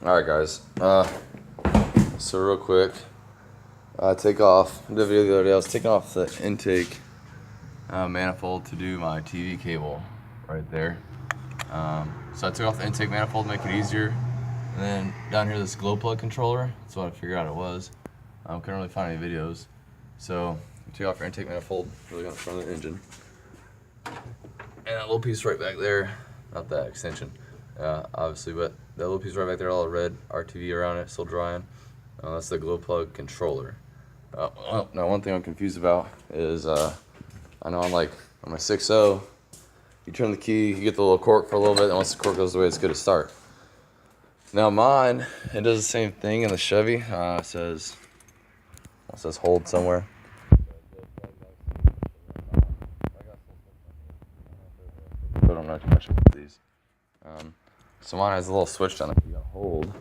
Alright guys, so real quick, take off, the video the other day, I was taking off the intake manifold to do my TV cable right there. So I took off the intake manifold to make it easier, and then down here this glow plug controller, that's what I figured out it was. Couldn't really find any videos, so you take off your intake manifold, really on the front of the engine, and that little piece right back there, not that extension, obviously, but that little piece right back there, all the red RTV around it, still drying. That's the glow plug controller. Now one thing I'm confused about is, I know on my 6.0, you turn the key, you get the little cork for a little bit, and once the cork goes away, it's good to start. Now mine, it does the same thing in the Chevy. It says hold somewhere. But I'm not too much with these. So mine has a little switch on it. You got hold.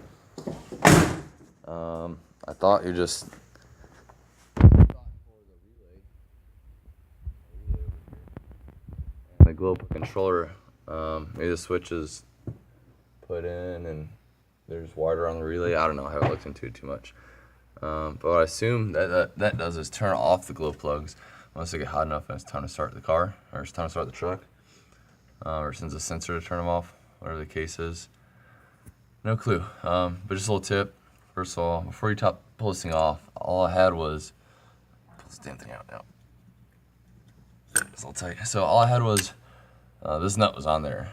I thought you just the glow controller. Maybe the switch is put in and there's wire on the relay. I don't know. I haven't looked into it too much. But what I assume that does is turn off the glow plugs once they get hot enough and it's time to start the car, or it's time to start the truck, or sends a sensor to turn them off, whatever the case is. No clue. But just a little tip. First of all, before you pull this thing off, all I had was, pull this damn thing out now. It's a little tight. So all I had was, this nut was on there.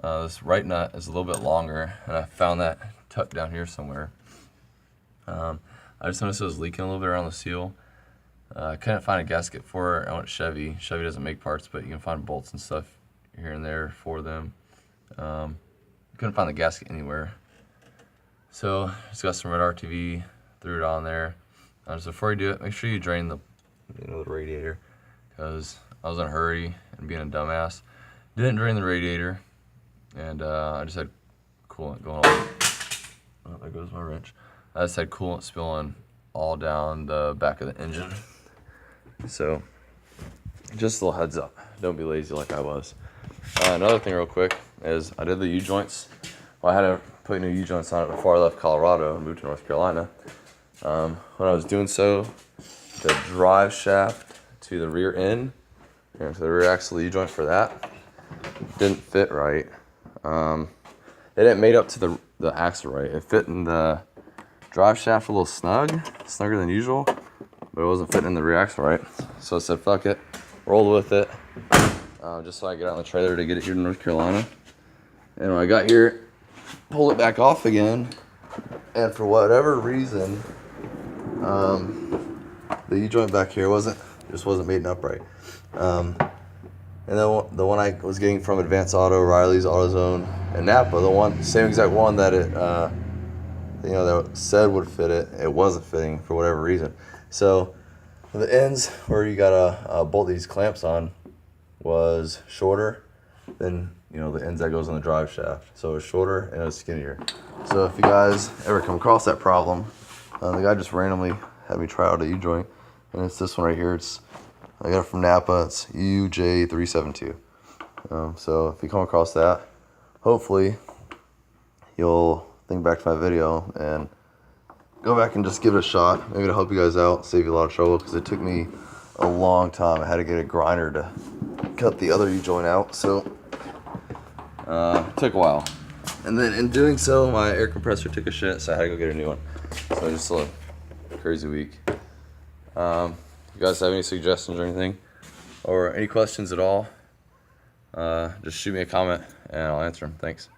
This right nut is a little bit longer, and I found that tucked down here somewhere. I just noticed it was leaking a little bit around the seal. I couldn't find a gasket for it. I went Chevy. Chevy doesn't make parts, but you can find bolts and stuff here and there for them. Couldn't find the gasket anywhere. So just got some red RTV, threw it on there. Just before you do it, make sure you drain the radiator, because I was in a hurry and being a dumbass, didn't drain the radiator, and I just had coolant going all. Oh, there goes my wrench. I just had coolant spilling all down the back of the engine. So just a little heads up, don't be lazy like I was. Another thing real quick is I did the U-joints. Well, I had to put new U-joints on it before I left Colorado and moved to North Carolina. When I was doing so, the drive shaft to the rear end, and to the rear axle U-joint for that, didn't fit right. It didn't mate up to the axle right. It fit in the drive shaft a little snugger than usual, but it wasn't fitting in the rear axle right. So I said, fuck it, rolled with it, just so I could get on the trailer to get it here to North Carolina. And when I got here, pulled it back off again, and for whatever reason, the U-joint back here just wasn't mating up right. And then the one I was getting from Advanced Auto, Riley's, AutoZone, and Napa, the same exact one that it that said would fit it wasn't fitting for whatever reason. So the ends where you gotta bolt these clamps on was shorter than the ends that goes on the drive shaft. So it was shorter and it was skinnier. So if you guys ever come across that problem, the guy just randomly had me try out a U-joint, and it's this one right here. I got it from Napa. It's UJ372. So if you come across that, hopefully you'll think back to my video and go back and just give it a shot. Maybe it'll help you guys out, save you a lot of trouble, because it took me a long time. I had to get a grinder to cut the other U-joint out, so it took a while. And then in doing so, my air compressor took a shit, so I had to go get a new one. So just a crazy week. You guys have any suggestions or anything, or any questions at all, just shoot me a comment and I'll answer them. Thanks.